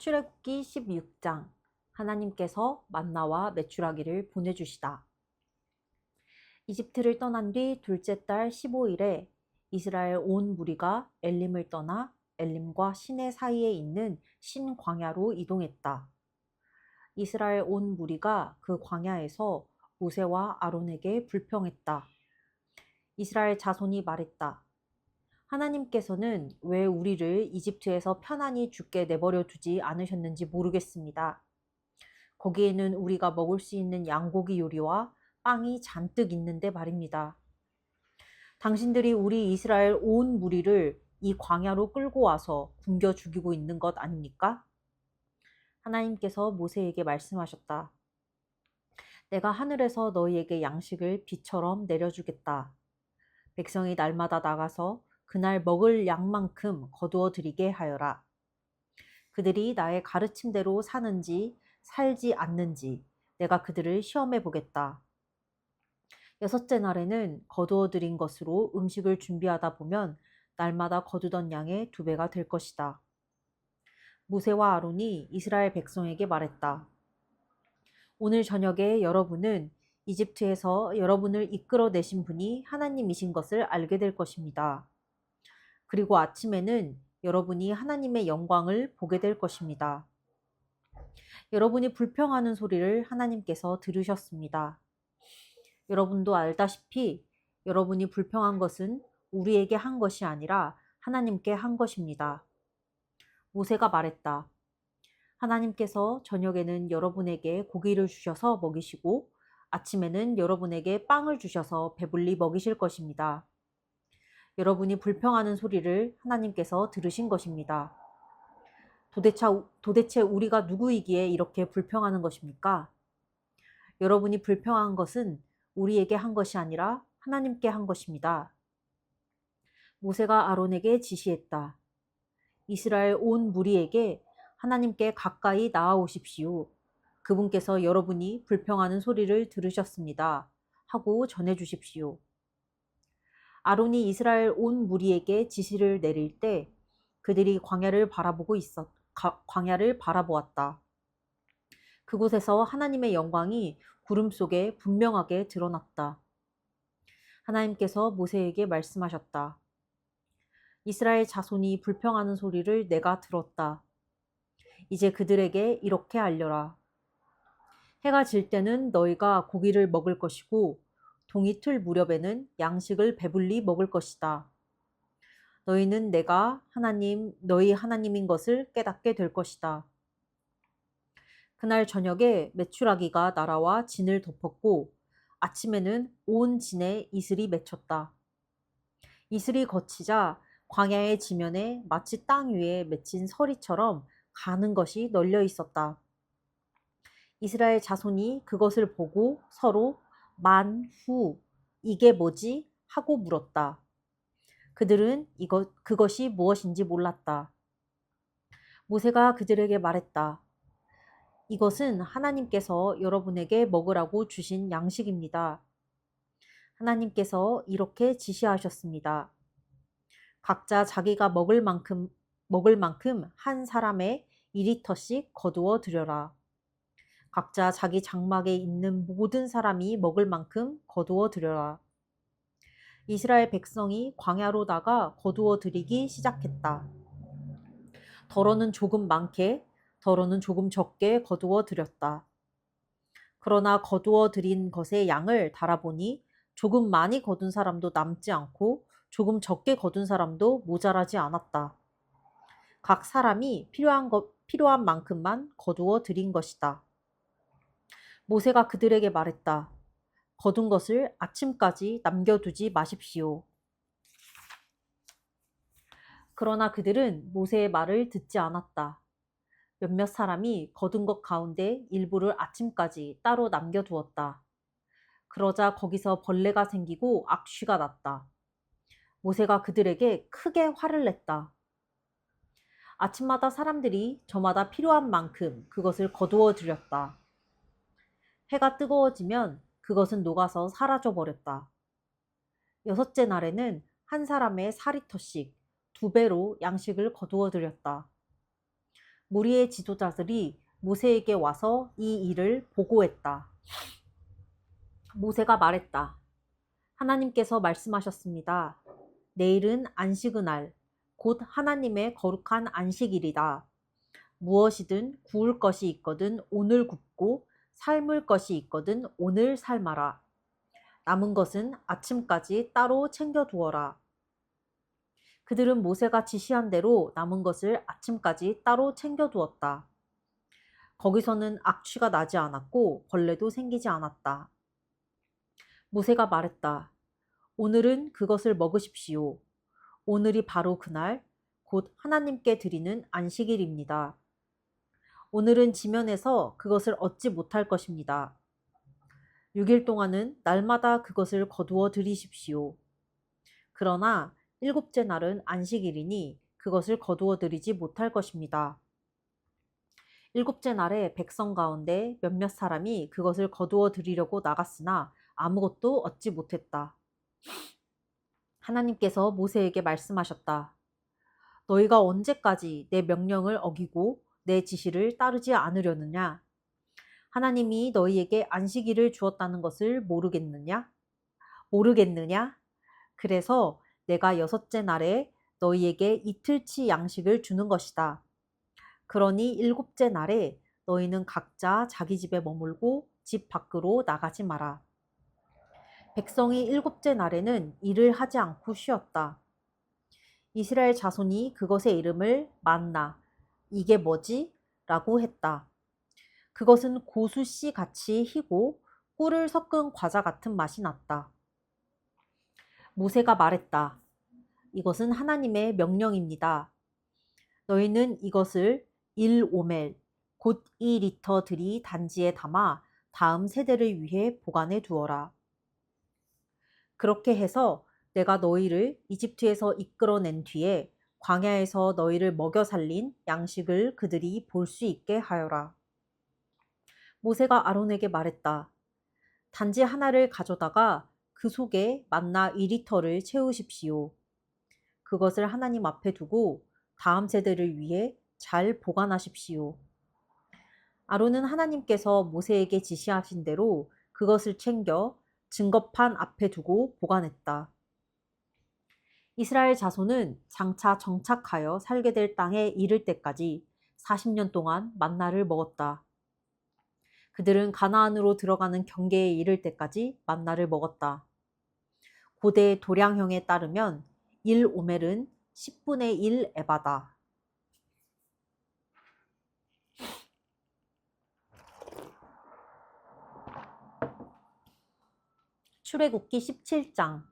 출애굽기 16장. 하나님께서 만나와 메추라기를 보내주시다. 이집트를 떠난 뒤 둘째 달 15일에 이스라엘 온 무리가 엘림을 떠나 엘림과 시내 사이에 있는 신 광야로 이동했다. 이스라엘 온 무리가 그 광야에서 모세와 아론에게 불평했다. 이스라엘 자손이 말했다. 하나님께서는 왜 우리를 이집트에서 편안히 죽게 내버려 두지 않으셨는지 모르겠습니다. 거기에는 우리가 먹을 수 있는 양고기 요리와 빵이 잔뜩 있는데 말입니다. 당신들이 우리 이스라엘 온 무리를 이 광야로 끌고 와서 굶겨 죽이고 있는 것 아닙니까? 하나님께서 모세에게 말씀하셨다. 내가 하늘에서 너희에게 양식을 비처럼 내려주겠다. 백성이 날마다 나가서 그날 먹을 양만큼 거두어 드리게 하여라. 그들이 나의 가르침대로 사는지 살지 않는지 내가 그들을 시험해 보겠다. 여섯째 날에는 거두어 들인 것으로 음식을 준비하다 보면 날마다 거두던 양의 2배가 될 것이다. 모세와 아론이 이스라엘 백성에게 말했다. 오늘 저녁에 여러분은 이집트에서 여러분을 이끌어내신 분이 하나님이신 것을 알게 될 것입니다. 그리고 아침에는 여러분이 하나님의 영광을 보게 될 것입니다. 여러분이 불평하는 소리를 하나님께서 들으셨습니다. 여러분도 알다시피 여러분이 불평한 것은 우리에게 한 것이 아니라 하나님께 한 것입니다. 모세가 말했다. 하나님께서 저녁에는 여러분에게 고기를 주셔서 먹이시고 아침에는 여러분에게 빵을 주셔서 배불리 먹이실 것입니다. 여러분이 불평하는 소리를 하나님께서 들으신 것입니다. 도대체 우리가 누구이기에 이렇게 불평하는 것입니까? 여러분이 불평한 것은 우리에게 한 것이 아니라 하나님께 한 것입니다. 모세가 아론에게 지시했다. 이스라엘 온 무리에게 하나님께 가까이 나아오십시오. 그분께서 여러분이 불평하는 소리를 들으셨습니다. 하고 전해주십시오. 아론이 이스라엘 온 무리에게 지시를 내릴 때 그들이 광야를 바라보았다. 그곳에서 하나님의 영광이 구름 속에 분명하게 드러났다. 하나님께서 모세에게 말씀하셨다. 이스라엘 자손이 불평하는 소리를 내가 들었다. 이제 그들에게 이렇게 알려라. 해가 질 때는 너희가 고기를 먹을 것이고 동이 틀 무렵에는 양식을 배불리 먹을 것이다. 너희는 내가 너희 하나님인 것을 깨닫게 될 것이다. 그날 저녁에 메추라기가 날아와 진을 덮었고 아침에는 온 진에 이슬이 맺혔다. 이슬이 거치자 광야의 지면에 마치 땅 위에 맺힌 서리처럼 가는 것이 널려 있었다. 이스라엘 자손이 그것을 보고 서로 만후 이게 뭐지? 하고 물었다. 그들은 그것이 무엇인지 몰랐다. 모세가 그들에게 말했다. 이것은 하나님께서 여러분에게 먹으라고 주신 양식입니다. 하나님께서 이렇게 지시하셨습니다. 각자 자기가 먹을 만큼 한 사람에 2리터씩 거두어 드려라. 각자 자기 장막에 있는 모든 사람이 먹을 만큼 거두어 드려라. 이스라엘 백성이 광야로다가 거두어 드리기 시작했다. 더러는 조금 많게, 더러는 조금 적게 거두어 드렸다. 그러나 거두어 들인 것의 양을 달아보니 조금 많이 거둔 사람도 남지 않고 조금 적게 거둔 사람도 모자라지 않았다. 각 사람이 필요한 만큼만 거두어 들인 것이다. 모세가 그들에게 말했다. 거둔 것을 아침까지 남겨두지 마십시오. 그러나 그들은 모세의 말을 듣지 않았다. 몇몇 사람이 거둔 것 가운데 일부를 아침까지 따로 남겨두었다. 그러자 거기서 벌레가 생기고 악취가 났다. 모세가 그들에게 크게 화를 냈다. 아침마다 사람들이 저마다 필요한 만큼 그것을 거두어 들였다. 해가 뜨거워지면 그것은 녹아서 사라져 버렸다. 여섯째 날에는 한 사람의 4리터씩 2배로 양식을 거두어 들였다. 무리의 지도자들이 모세에게 와서 이 일을 보고했다. 모세가 말했다. 하나님께서 말씀하셨습니다. 내일은 안식의 날, 곧 하나님의 거룩한 안식일이다. 무엇이든 구울 것이 있거든 오늘 굽고 삶을 것이 있거든 오늘 삶아라. 남은 것은 아침까지 따로 챙겨두어라. 그들은 모세가 지시한 대로 남은 것을 아침까지 따로 챙겨두었다. 거기서는 악취가 나지 않았고 벌레도 생기지 않았다. 모세가 말했다. 오늘은 그것을 먹으십시오. 오늘이 바로 그날, 곧 하나님께 드리는 안식일입니다. 오늘은 지면에서 그것을 얻지 못할 것입니다. 6일 동안은 날마다 그것을 거두어 드리십시오. 그러나 7째 날은 안식일이니 그것을 거두어 드리지 못할 것입니다. 7째 날에 백성 가운데 몇몇 사람이 그것을 거두어 드리려고 나갔으나 아무것도 얻지 못했다. 하나님께서 모세에게 말씀하셨다. 너희가 언제까지 내 명령을 어기고 내 지시를 따르지 않으려느냐? 하나님이 너희에게 안식일을 주었다는 것을 모르겠느냐? 그래서 내가 6째 날에 너희에게 이틀치 양식을 주는 것이다. 그러니 7째 날에 너희는 각자 자기 집에 머물고 집 밖으로 나가지 마라. 백성이 7째 날에는 일을 하지 않고 쉬었다. 이스라엘 자손이 그것의 이름을 만나, 이게 뭐지? 라고 했다. 그것은 고수씨 같이 희고 꿀을 섞은 과자 같은 맛이 났다. 모세가 말했다. 이것은 하나님의 명령입니다. 너희는 이것을 1오멜, 곧 2리터 들이 단지에 담아 다음 세대를 위해 보관해 두어라. 그렇게 해서 내가 너희를 이집트에서 이끌어낸 뒤에 광야에서 너희를 먹여 살린 양식을 그들이 볼 수 있게 하여라. 모세가 아론에게 말했다. 단지 하나를 가져다가 그 속에 만나 2리터를 채우십시오. 그것을 하나님 앞에 두고 다음 세대를 위해 잘 보관하십시오. 아론은 하나님께서 모세에게 지시하신 대로 그것을 챙겨 증거판 앞에 두고 보관했다. 이스라엘 자손은 장차 정착하여 살게 될 땅에 이를 때까지 40년 동안 만나를 먹었다. 그들은 가나안으로 들어가는 경계에 이를 때까지 만나를 먹었다. 고대 도량형에 따르면 1오멜은 10분의 1 에바다. 출애굽기 17장.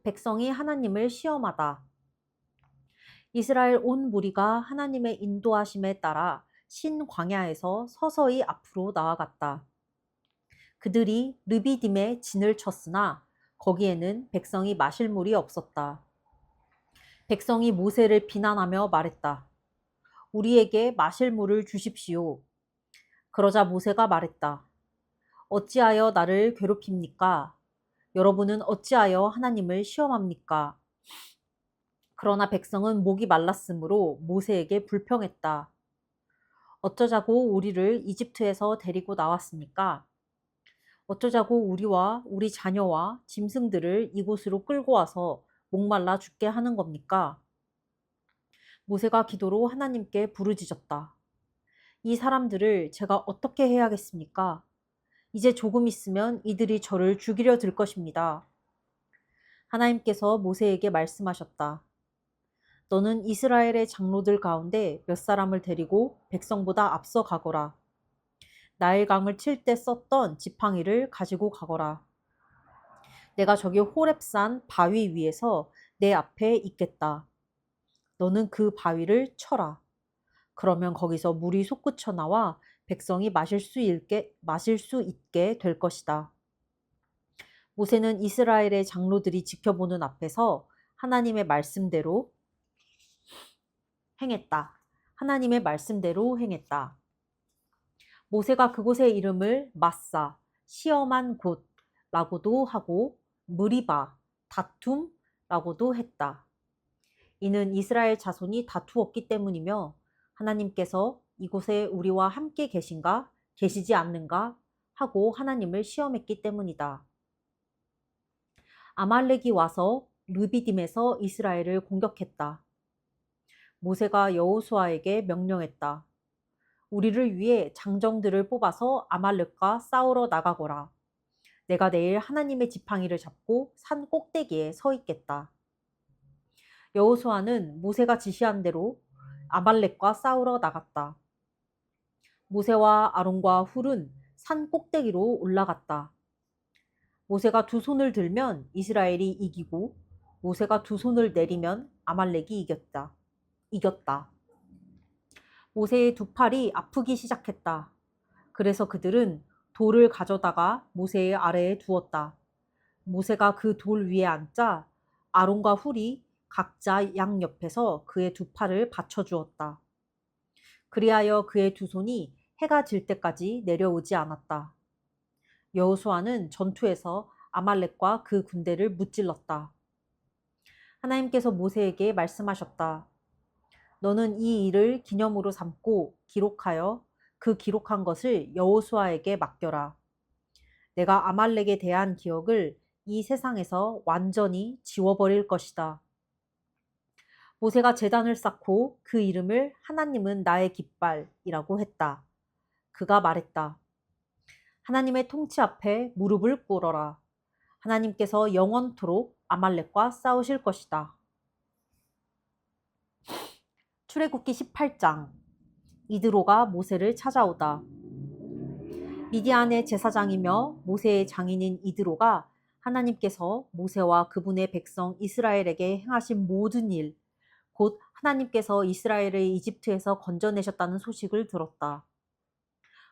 백성이 하나님을 시험하다. 이스라엘 온 무리가 하나님의 인도하심에 따라 신광야에서 서서히 앞으로 나아갔다. 그들이 르비딤에 진을 쳤으나 거기에는 백성이 마실 물이 없었다. 백성이 모세를 비난하며 말했다. 우리에게 마실 물을 주십시오. 그러자 모세가 말했다. 어찌하여 나를 괴롭힙니까? 여러분은 어찌하여 하나님을 시험합니까? 그러나 백성은 목이 말랐으므로 모세에게 불평했다. 어쩌자고 우리를 이집트에서 데리고 나왔습니까? 어쩌자고 우리와 우리 자녀와 짐승들을 이곳으로 끌고 와서 목말라 죽게 하는 겁니까? 모세가 기도로 하나님께 부르짖었다. 이 사람들을 제가 어떻게 해야겠습니까? 이제 조금 있으면 이들이 저를 죽이려 들 것입니다. 하나님께서 모세에게 말씀하셨다. 너는 이스라엘의 장로들 가운데 몇 사람을 데리고 백성보다 앞서 가거라. 나일강을 칠 때 썼던 지팡이를 가지고 가거라. 내가 저기 호렙산 바위 위에서 내 앞에 있겠다. 너는 그 바위를 쳐라. 그러면 거기서 물이 솟구쳐 나와 백성이 마실 수 있게 될 것이다. 모세는 이스라엘의 장로들이 지켜보는 앞에서 하나님의 말씀대로 행했다. 하나님의 말씀대로 행했다. 모세가 그곳의 이름을 마사, 시험한 곳라고도 하고 무리바, 다툼라고도 했다. 이는 이스라엘 자손이 다투었기 때문이며 하나님께서 이곳에 우리와 함께 계신가, 계시지 않는가 하고 하나님을 시험했기 때문이다. 아말렉이 와서 르비딤에서 이스라엘을 공격했다. 모세가 여호수아에게 명령했다. 우리를 위해 장정들을 뽑아서 아말렉과 싸우러 나가거라. 내가 내일 하나님의 지팡이를 잡고 산 꼭대기에 서 있겠다. 여호수아는 모세가 지시한 대로 아말렉과 싸우러 나갔다. 모세와 아론과 훌은 산 꼭대기로 올라갔다. 모세가 두 손을 들면 이스라엘이 이기고 모세가 두 손을 내리면 아말렉이 이겼다. 모세의 두 팔이 아프기 시작했다. 그래서 그들은 돌을 가져다가 모세의 아래에 두었다. 모세가 그 돌 위에 앉자 아론과 훌이 각자 양옆에서 그의 두 팔을 받쳐주었다. 그리하여 그의 두 손이 해가 질 때까지 내려오지 않았다. 여호수아는 전투에서 아말렉과 그 군대를 무찔렀다. 하나님께서 모세에게 말씀하셨다. 너는 이 일을 기념으로 삼고 기록하여 그 기록한 것을 여호수아에게 맡겨라. 내가 아말렉에 대한 기억을 이 세상에서 완전히 지워버릴 것이다. 모세가 제단을 쌓고 그 이름을 하나님은 나의 깃발이라고 했다. 그가 말했다. 하나님의 통치 앞에 무릎을 꿇어라. 하나님께서 영원토록 아말렉과 싸우실 것이다. 출애굽기 18장. 이드로가 모세를 찾아오다. 미디안의 제사장이며 모세의 장인인 이드로가 하나님께서 모세와 그분의 백성 이스라엘에게 행하신 모든 일, 곧 하나님께서 이스라엘을 이집트에서 건져내셨다는 소식을 들었다.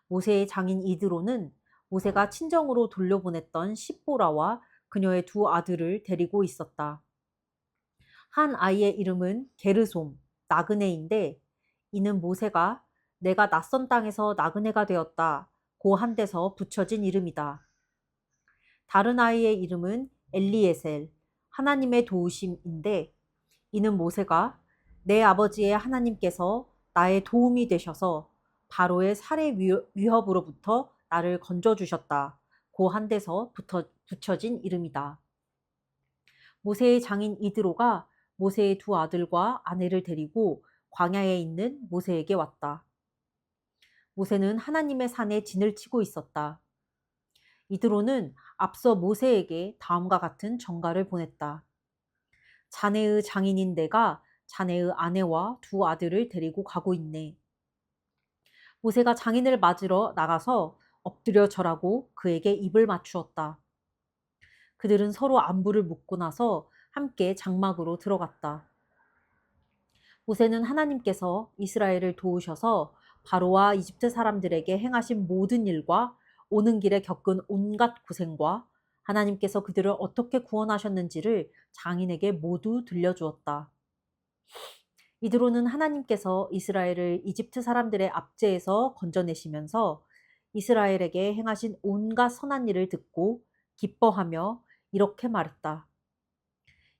모세의 장인 이드로는 모세가 친정으로 돌려보냈던 십보라와 그녀의 두 아들을 데리고 있었다. 한 아이의 이름은 게르솜, 나그네인데 이는 모세가 내가 낯선 땅에서 나그네가 되었다 고 한 데서 붙여진 이름이다. 다른 아이의 이름은 엘리에셀, 하나님의 도우심인데 이는 모세가 내 아버지의 하나님께서 나의 도움이 되셔서 바로의 살해 위협으로부터 나를 건져주셨다 고 한 데서 붙여진 이름이다. 모세의 장인 이드로가 모세의 두 아들과 아내를 데리고 광야에 있는 모세에게 왔다. 모세는 하나님의 산에 진을 치고 있었다. 이드로는 앞서 모세에게 다음과 같은 전가를 보냈다. 자네의 장인인 내가 자네의 아내와 두 아들을 데리고 가고 있네. 모세가 장인을 맞으러 나가서 엎드려 절하고 그에게 입을 맞추었다. 그들은 서로 안부를 묻고 나서 함께 장막으로 들어갔다. 모세는 하나님께서 이스라엘을 도우셔서 바로와 이집트 사람들에게 행하신 모든 일과 오는 길에 겪은 온갖 고생과 하나님께서 그들을 어떻게 구원하셨는지를 장인에게 모두 들려주었다. 이드로는 하나님께서 이스라엘을 이집트 사람들의 압제에서 건져내시면서 이스라엘에게 행하신 온갖 선한 일을 듣고 기뻐하며 이렇게 말했다.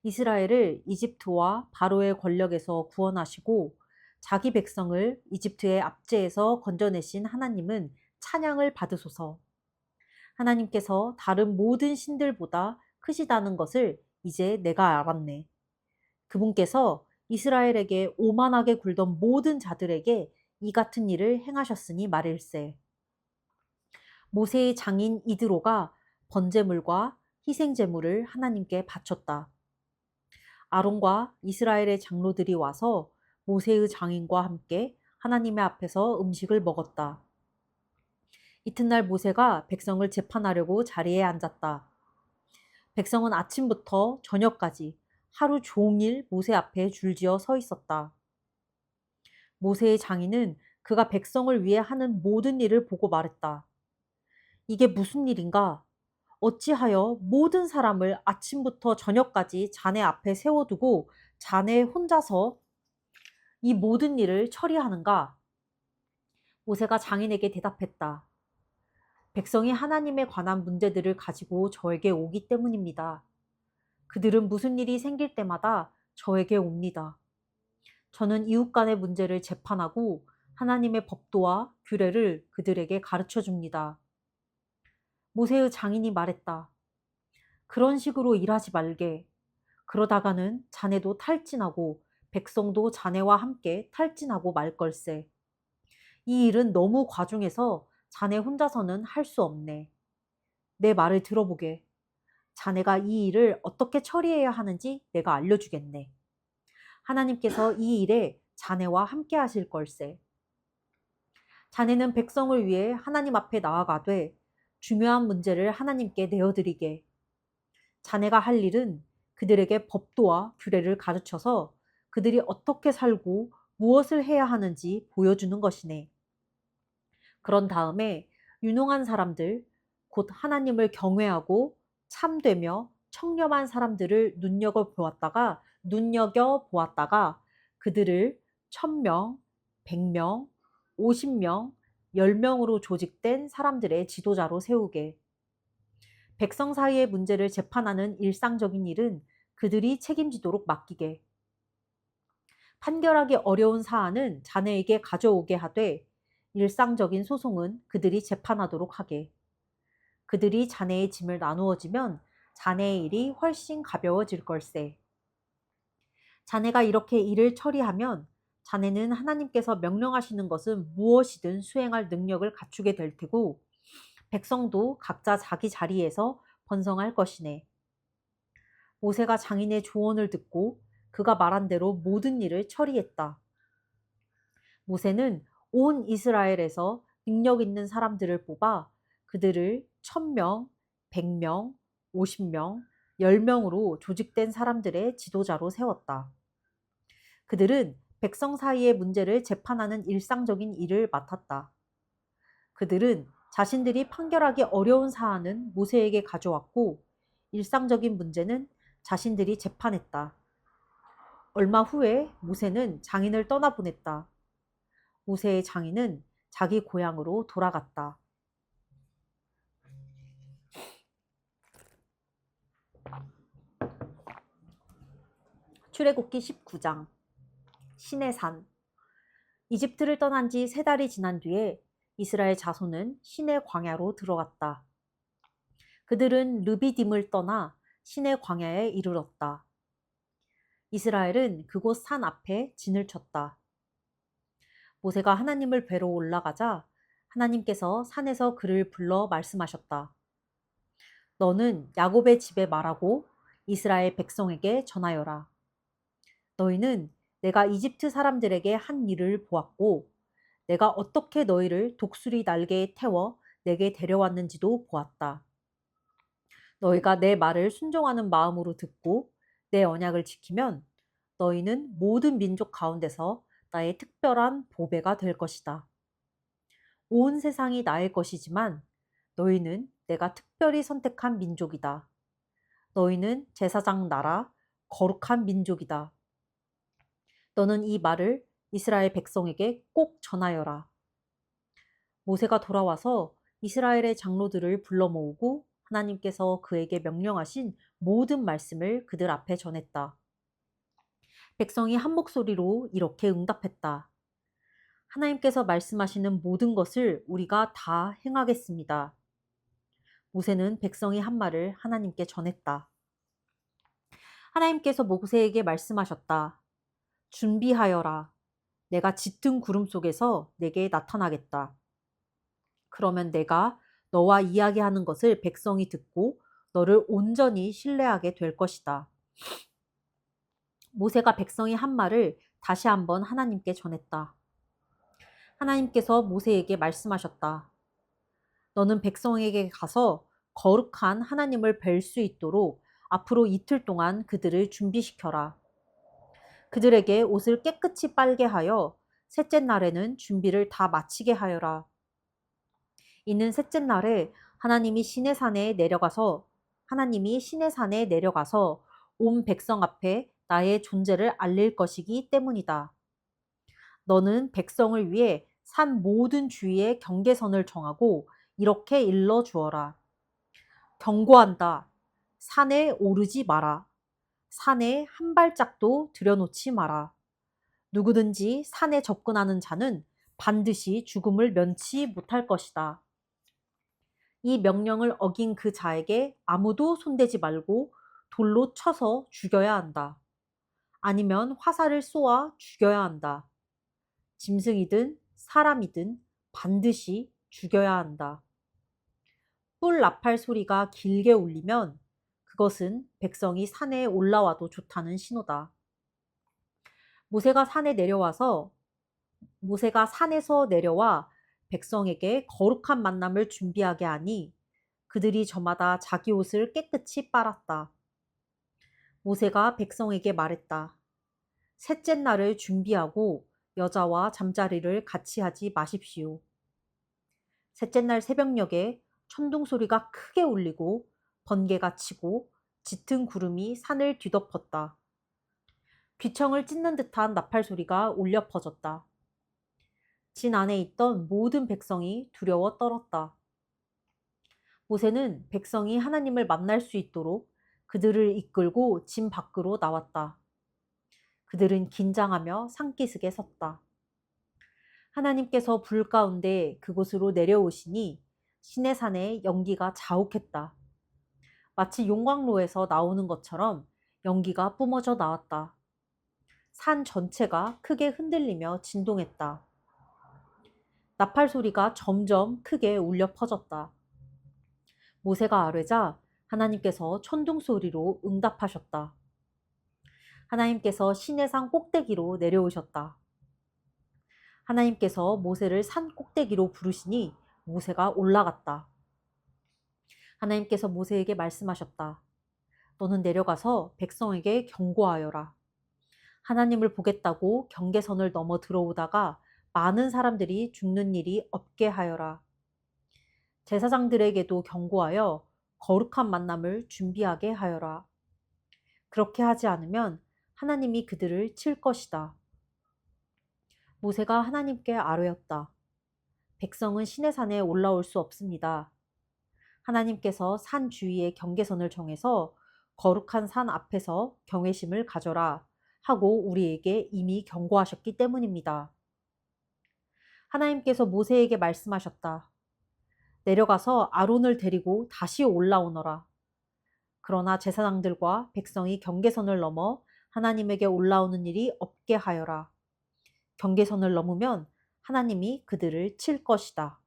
이스라엘을 이집트와 바로의 권력에서 구원하시고 자기 백성을 이집트의 압제에서 건져내신 하나님은 찬양을 받으소서. 하나님께서 다른 모든 신들보다 크시다는 것을 이제 내가 알았네. 그분께서 이스라엘에게 오만하게 굴던 모든 자들에게 이 같은 일을 행하셨으니 말일세. 모세의 장인 이드로가 번제물과 희생제물을 하나님께 바쳤다. 아론과 이스라엘의 장로들이 와서 모세의 장인과 함께 하나님의 앞에서 음식을 먹었다. 이튿날 모세가 백성을 재판하려고 자리에 앉았다. 백성은 아침부터 저녁까지 하루 종일 모세 앞에 줄지어 서 있었다. 모세의 장인은 그가 백성을 위해 하는 모든 일을 보고 말했다. 이게 무슨 일인가? 어찌하여 모든 사람을 아침부터 저녁까지 자네 앞에 세워두고 자네 혼자서 이 모든 일을 처리하는가? 모세가 장인에게 대답했다. 백성이 하나님에 관한 문제들을 가지고 저에게 오기 때문입니다. 그들은 무슨 일이 생길 때마다 저에게 옵니다. 저는 이웃 간의 문제를 재판하고 하나님의 법도와 규례를 그들에게 가르쳐 줍니다. 모세의 장인이 말했다. 그런 식으로 일하지 말게. 그러다가는 자네도 탈진하고 백성도 자네와 함께 탈진하고 말 걸세. 이 일은 너무 과중해서 자네 혼자서는 할 수 없네. 내 말을 들어보게. 자네가 이 일을 어떻게 처리해야 하는지 내가 알려주겠네. 하나님께서 이 일에 자네와 함께 하실 걸세. 자네는 백성을 위해 하나님 앞에 나아가되 중요한 문제를 하나님께 내어드리게. 자네가 할 일은 그들에게 법도와 규례를 가르쳐서 그들이 어떻게 살고 무엇을 해야 하는지 보여주는 것이네. 그런 다음에 유능한 사람들, 곧 하나님을 경외하고 참되며 청렴한 사람들을 눈여겨보았다가 그들을 1000명, 100명, 50명, 10명으로 조직된 사람들의 지도자로 세우게. 백성 사이의 문제를 재판하는 일상적인 일은 그들이 책임지도록 맡기게. 판결하기 어려운 사안은 자네에게 가져오게 하되 일상적인 소송은 그들이 재판하도록 하게. 그들이 자네의 짐을 나누어지면 자네의 일이 훨씬 가벼워질 걸세. 자네가 이렇게 일을 처리하면 자네는 하나님께서 명령하시는 것은 무엇이든 수행할 능력을 갖추게 될 테고 백성도 각자 자기 자리에서 번성할 것이네. 모세가 장인의 조언을 듣고 그가 말한 대로 모든 일을 처리했다. 모세는 온 이스라엘에서 능력 있는 사람들을 뽑아 그들을 1000명, 100명, 50명, 10명으로 조직된 사람들의 지도자로 세웠다. 그들은 백성 사이의 문제를 재판하는 일상적인 일을 맡았다. 그들은 자신들이 판결하기 어려운 사안은 모세에게 가져왔고 일상적인 문제는 자신들이 재판했다. 얼마 후에 모세는 장인을 떠나보냈다. 모세의 장인은 자기 고향으로 돌아갔다. 출애굽기 19장 신의 산. 이집트를 떠난 지 3달이 지난 뒤에 이스라엘 자손은 신의 광야로 들어갔다. 그들은 르비딤을 떠나 신의 광야에 이르렀다. 이스라엘은 그곳 산 앞에 진을 쳤다. 모세가 하나님을 뵈러 올라가자 하나님께서 산에서 그를 불러 말씀하셨다. 너는 야곱의 집에 말하고 이스라엘 백성에게 전하여라. 너희는 내가 이집트 사람들에게 한 일을 보았고 내가 어떻게 너희를 독수리 날개에 태워 내게 데려왔는지도 보았다. 너희가 내 말을 순종하는 마음으로 듣고 내 언약을 지키면 너희는 모든 민족 가운데서 나의 특별한 보배가 될 것이다. 온 세상이 나의 것이지만 너희는 내가 특별히 선택한 민족이다. 너희는 제사장 나라, 거룩한 민족이다. 너는 이 말을 이스라엘 백성에게 꼭 전하여라. 모세가 돌아와서 이스라엘의 장로들을 불러 모으고 하나님께서 그에게 명령하신 모든 말씀을 그들 앞에 전했다. 백성이 한 목소리로 이렇게 응답했다. 하나님께서 말씀하시는 모든 것을 우리가 다 행하겠습니다. 모세는 백성이 한 말을 하나님께 전했다. 하나님께서 모세에게 말씀하셨다. 준비하여라. 내가 짙은 구름 속에서 내게 나타나겠다. 그러면 내가 너와 이야기하는 것을 백성이 듣고 너를 온전히 신뢰하게 될 것이다. 모세가 백성이 한 말을 다시 한번 하나님께 전했다. 하나님께서 모세에게 말씀하셨다. 너는 백성에게 가서 거룩한 하나님을 뵐 수 있도록 앞으로 이틀 동안 그들을 준비시켜라. 그들에게 옷을 깨끗이 빨게 하여 셋째 날에는 준비를 다 마치게 하여라. 이는 셋째 날에 하나님이 시내 산에 내려가서 온 백성 앞에 나의 존재를 알릴 것이기 때문이다. 너는 백성을 위해 산 모든 주위에 경계선을 정하고 이렇게 일러 주어라. 경고한다. 산에 오르지 마라. 산에 한 발짝도 들여놓지 마라. 누구든지 산에 접근하는 자는 반드시 죽음을 면치 못할 것이다. 이 명령을 어긴 그 자에게 아무도 손대지 말고 돌로 쳐서 죽여야 한다. 아니면 화살을 쏘아 죽여야 한다. 짐승이든 사람이든 반드시 죽여야 한다. 뿔 나팔 소리가 길게 울리면 그것은 백성이 산에 올라와도 좋다는 신호다. 모세가 산에서 내려와 백성에게 거룩한 만남을 준비하게 하니 그들이 저마다 자기 옷을 깨끗이 빨았다. 모세가 백성에게 말했다. 셋째 날을 준비하고 여자와 잠자리를 같이 하지 마십시오. 셋째 날 새벽녘에 천둥 소리가 크게 울리고 번개가 치고 짙은 구름이 산을 뒤덮었다. 귀청을 찢는 듯한 나팔 소리가 울려 퍼졌다. 진 안에 있던 모든 백성이 두려워 떨었다. 모세는 백성이 하나님을 만날 수 있도록 그들을 이끌고 진 밖으로 나왔다. 그들은 긴장하며 산기슭에 섰다. 하나님께서 불 가운데 그곳으로 내려오시니 시내산에 연기가 자욱했다. 마치 용광로에서 나오는 것처럼 연기가 뿜어져 나왔다. 산 전체가 크게 흔들리며 진동했다. 나팔 소리가 점점 크게 울려 퍼졌다. 모세가 아뢰자 하나님께서 천둥 소리로 응답하셨다. 하나님께서 시내산 꼭대기로 내려오셨다. 하나님께서 모세를 산 꼭대기로 부르시니 모세가 올라갔다. 하나님께서 모세에게 말씀하셨다. 너는 내려가서 백성에게 경고하여라. 하나님을 보겠다고 경계선을 넘어 들어오다가 많은 사람들이 죽는 일이 없게 하여라. 제사장들에게도 경고하여 거룩한 만남을 준비하게 하여라. 그렇게 하지 않으면 하나님이 그들을 칠 것이다. 모세가 하나님께 아뢰었다. 백성은 시내산에 올라올 수 없습니다. 하나님께서 산 주위에 경계선을 정해서 거룩한 산 앞에서 경외심을 가져라 하고 우리에게 이미 경고하셨기 때문입니다. 하나님께서 모세에게 말씀하셨다. 내려가서 아론을 데리고 다시 올라오너라. 그러나 제사장들과 백성이 경계선을 넘어 하나님에게 올라오는 일이 없게 하여라. 경계선을 넘으면 하나님이 그들을 칠 것이다.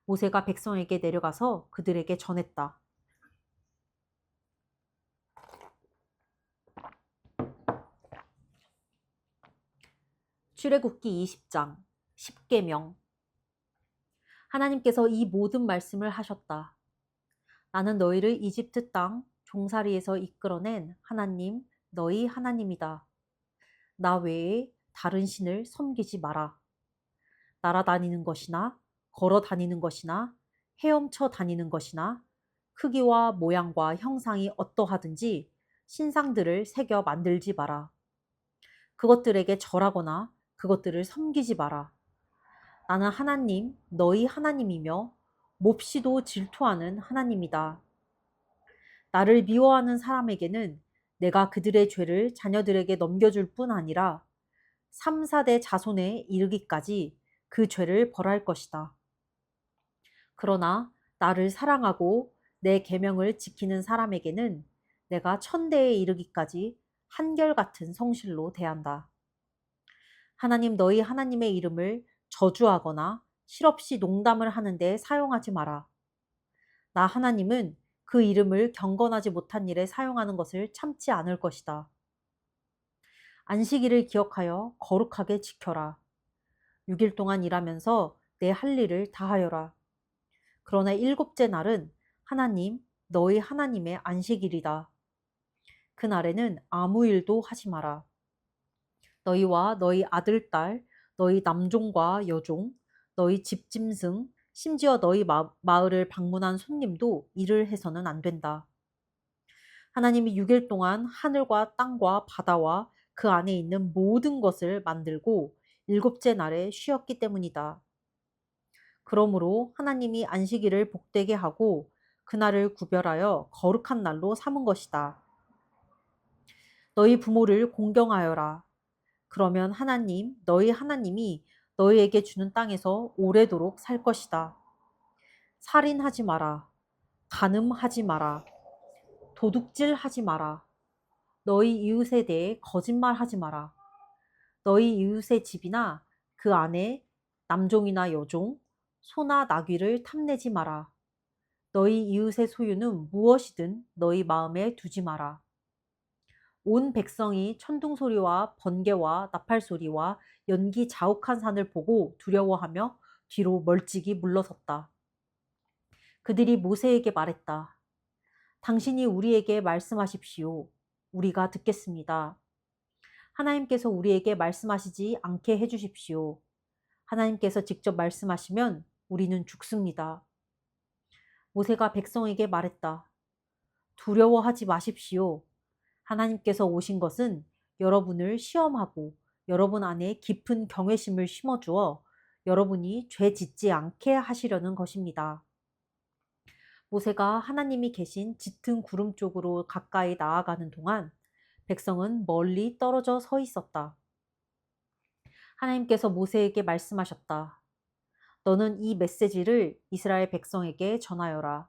모세가 백성에게 내려가서 그들에게 전했다. 출애굽기 20장 10계명. 하나님께서 이 모든 말씀을 하셨다. 나는 너희를 이집트 땅 종살이에서 이끌어낸 하나님 너희 하나님이다. 나 외에 다른 신을 섬기지 마라. 날아다니는 것이나 걸어 다니는 것이나 헤엄쳐 다니는 것이나 크기와 모양과 형상이 어떠하든지 신상들을 새겨 만들지 마라. 그것들에게 절하거나 그것들을 섬기지 마라. 나는 하나님, 너희 하나님이며 몹시도 질투하는 하나님이다. 나를 미워하는 사람에게는 내가 그들의 죄를 자녀들에게 넘겨줄 뿐 아니라 3, 4대 자손에 이르기까지 그 죄를 벌할 것이다. 그러나 나를 사랑하고 내 계명을 지키는 사람에게는 내가 1000대에 이르기까지 한결같은 성실로 대한다. 하나님 너희 하나님의 이름을 저주하거나 실없이 농담을 하는데 사용하지 마라. 나 하나님은 그 이름을 경건하지 못한 일에 사용하는 것을 참지 않을 것이다. 안식일을 기억하여 거룩하게 지켜라. 6일 동안 일하면서 내 할 일을 다하여라. 그러나 7째 날은 하나님, 너희 하나님의 안식일이다. 그날에는 아무 일도 하지 마라. 너희와 너희 아들, 딸, 너희 남종과 여종, 너희 집짐승, 심지어 너희 마을을 방문한 손님도 일을 해서는 안 된다. 하나님이 6일 동안 하늘과 땅과 바다와 그 안에 있는 모든 것을 만들고 7째 날에 쉬었기 때문이다. 그러므로 하나님이 안식일을 복되게 하고 그날을 구별하여 거룩한 날로 삼은 것이다. 너희 부모를 공경하여라. 그러면 하나님, 너희 하나님이 너희에게 주는 땅에서 오래도록 살 것이다. 살인하지 마라. 간음하지 마라. 도둑질하지 마라. 너희 이웃에 대해 거짓말하지 마라. 너희 이웃의 집이나 그 안에 남종이나 여종, 소나 나귀를 탐내지 마라. 너희 이웃의 소유는 무엇이든 너희 마음에 두지 마라. 온 백성이 천둥소리와 번개와 나팔소리와 연기 자욱한 산을 보고 두려워하며 뒤로 멀찍이 물러섰다. 그들이 모세에게 말했다. 당신이 우리에게 말씀하십시오. 우리가 듣겠습니다. 하나님께서 우리에게 말씀하시지 않게 해주십시오. 하나님께서 직접 말씀하시면 우리는 죽습니다. 모세가 백성에게 말했다. 두려워하지 마십시오. 하나님께서 오신 것은 여러분을 시험하고 여러분 안에 깊은 경외심을 심어주어 여러분이 죄 짓지 않게 하시려는 것입니다. 모세가 하나님이 계신 짙은 구름 쪽으로 가까이 나아가는 동안 백성은 멀리 떨어져 서 있었다. 하나님께서 모세에게 말씀하셨다. 너는 이 메시지를 이스라엘 백성에게 전하여라.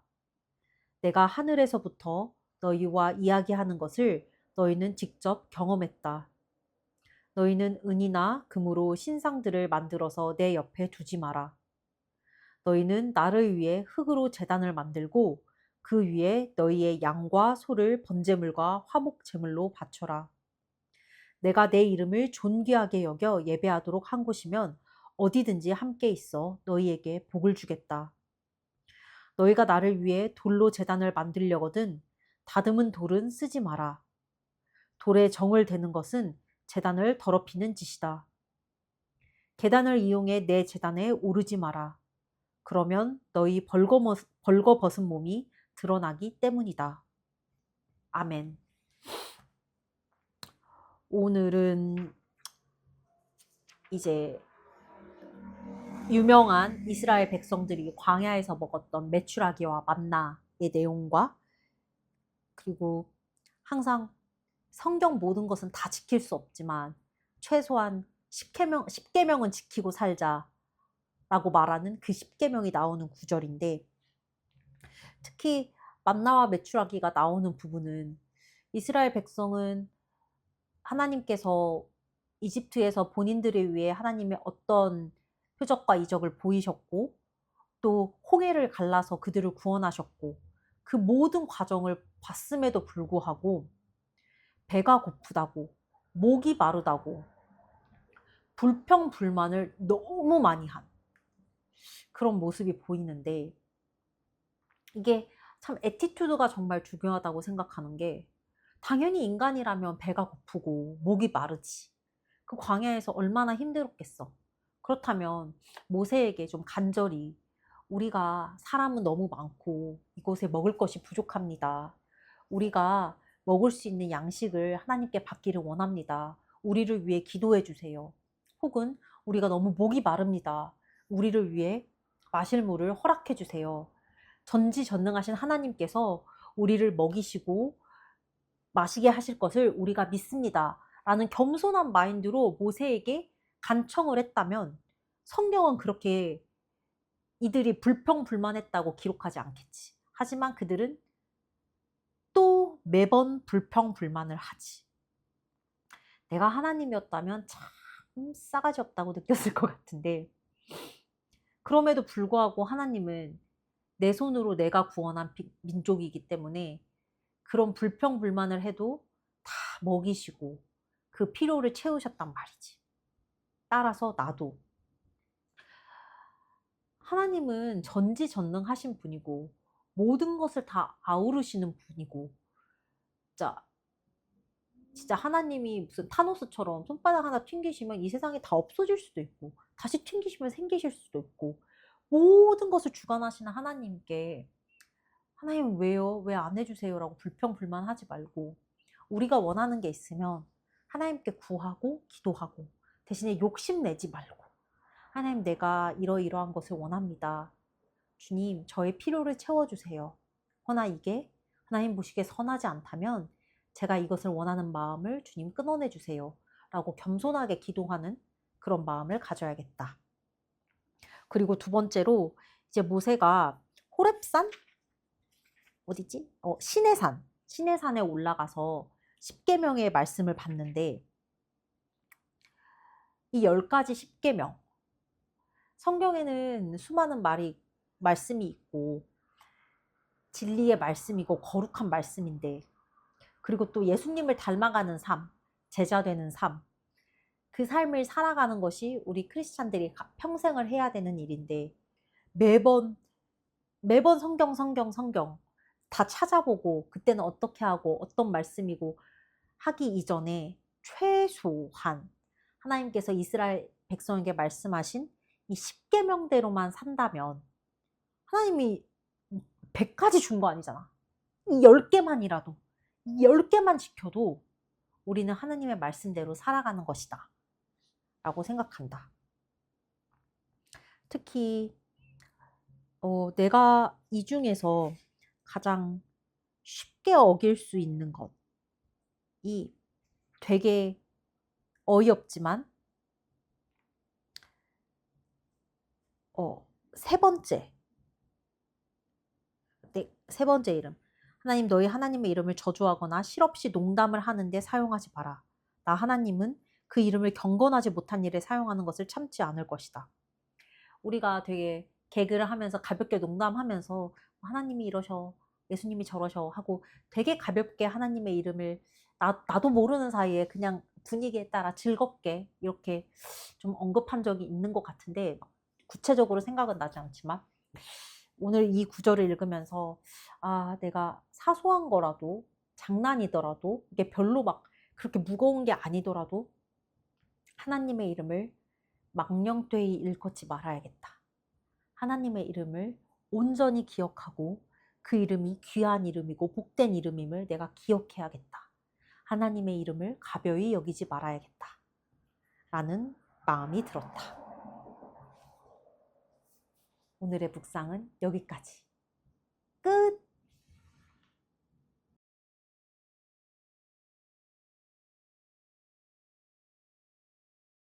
내가 하늘에서부터 너희와 이야기하는 것을 너희는 직접 경험했다. 너희는 은이나 금으로 신상들을 만들어서 내 옆에 두지 마라. 너희는 나를 위해 흙으로 제단을 만들고 그 위에 너희의 양과 소를 번제물과 화목 제물로 바쳐라. 내가 내 이름을 존귀하게 여겨 예배하도록 한 곳이면 어디든지 함께 있어 너희에게 복을 주겠다. 너희가 나를 위해 돌로 제단을 만들려거든 다듬은 돌은 쓰지 마라. 돌에 정을 대는 것은 제단을 더럽히는 짓이다. 계단을 이용해 내 제단에 오르지 마라. 그러면 너희 벌거벗은 몸이 드러나기 때문이다. 아멘. 오늘은 이제 유명한 이스라엘 백성들이 광야에서 먹었던 메추라기와 만나의 내용과 그리고 항상 성경 모든 것은 다 지킬 수 없지만 최소한 10계명은 지키고 살자라고 말하는 그 10계명이 나오는 구절인데 특히 만나와 메추라기가 나오는 부분은 이스라엘 백성은 하나님께서 이집트에서 본인들을 위해 하나님의 어떤 표적과 이적을 보이셨고 또 홍해를 갈라서 그들을 구원하셨고 그 모든 과정을 봤음에도 불구하고 배가 고프다고 목이 마르다고 불평불만을 너무 많이 한 그런 모습이 보이는데 이게 참 애티튜드가 정말 중요하다고 생각하는 게 당연히 인간이라면 배가 고프고 목이 마르지. 그 광야에서 얼마나 힘들었겠어. 그렇다면 모세에게 좀 간절히 우리가 사람은 너무 많고 이곳에 먹을 것이 부족합니다. 우리가 먹을 수 있는 양식을 하나님께 받기를 원합니다. 우리를 위해 기도해 주세요. 혹은 우리가 너무 목이 마릅니다. 우리를 위해 마실 물을 허락해 주세요. 전지전능하신 하나님께서 우리를 먹이시고 마시게 하실 것을 우리가 믿습니다. 라는 겸손한 마인드로 모세에게 간청을 했다면 성경은 그렇게 이들이 불평불만했다고 기록하지 않겠지. 하지만 그들은 또 매번 불평불만을 하지. 내가 하나님이었다면 참 싸가지 없다고 느꼈을 것 같은데 그럼에도 불구하고 하나님은 내 손으로 내가 구원한 민족이기 때문에 그런 불평불만을 해도 다 먹이시고 그 필요를 채우셨단 말이지. 따라서 나도 하나님은 전지전능하신 분이고 모든 것을 다 아우르시는 분이고 진짜 하나님이 무슨 타노스처럼 손바닥 하나 튕기시면 이 세상이 다 없어질 수도 있고 다시 튕기시면 생기실 수도 있고 모든 것을 주관하시는 하나님께 하나님 왜요? 왜 안 해주세요? 라고 불평불만하지 말고 우리가 원하는 게 있으면 하나님께 구하고 기도하고 대신에 욕심내지 말고 하나님 내가 이러이러한 것을 원합니다. 주님 저의 필요를 채워주세요. 허나 이게 하나님 보시기에 선하지 않다면 제가 이것을 원하는 마음을 주님 끊어내 주세요. 라고 겸손하게 기도하는 그런 마음을 가져야겠다. 그리고 두 번째로 이제 모세가 호렙산? 어디지? 시내산에 올라가서 10계명의 말씀을 받는데 이 10가지 10계명 성경에는 수많은 말씀이 있고 진리의 말씀이고 거룩한 말씀인데 그리고 또 예수님을 닮아가는 삶, 제자 되는 삶, 그 삶을 살아가는 것이 우리 크리스찬들이 평생을 해야 되는 일인데 매번 성경 다 찾아보고 그때는 어떻게 하고 어떤 말씀이고 하기 이전에 최소한 하나님께서 이스라엘 백성에게 말씀하신 이 10계명대로만 산다면 하나님이 100가지 준 거 아니잖아. 이 10개만이라도 이 10개만 지켜도 우리는 하나님의 말씀대로 살아가는 것이다 라고 생각한다. 특히 내가 이 중에서 가장 쉽게 어길 수 있는 것이 되게 어이없지만 세 번째 이름 하나님 너희 하나님의 이름을 저주하거나 실없이 농담을 하는데 사용하지 마라. 나 하나님은 그 이름을 경건하지 못한 일에 사용하는 것을 참지 않을 것이다. 우리가 되게 개그를 하면서 가볍게 농담하면서 하나님이 이러셔 예수님이 저러셔 하고 되게 가볍게 하나님의 이름을 나도 모르는 사이에 그냥 분위기에 따라 즐겁게 이렇게 좀 언급한 적이 있는 것 같은데 구체적으로 생각은 나지 않지만 오늘 이 구절을 읽으면서 내가 사소한 거라도 장난이더라도 이게 별로 막 그렇게 무거운 게 아니더라도 하나님의 이름을 망령되이 일컫지 말아야겠다. 하나님의 이름을 온전히 기억하고 그 이름이 귀한 이름이고 복된 이름임을 내가 기억해야겠다. 하나님의 이름을 가벼이 여기지 말아야겠다. 라는 마음이 들었다. 오늘의 묵상은 여기까지.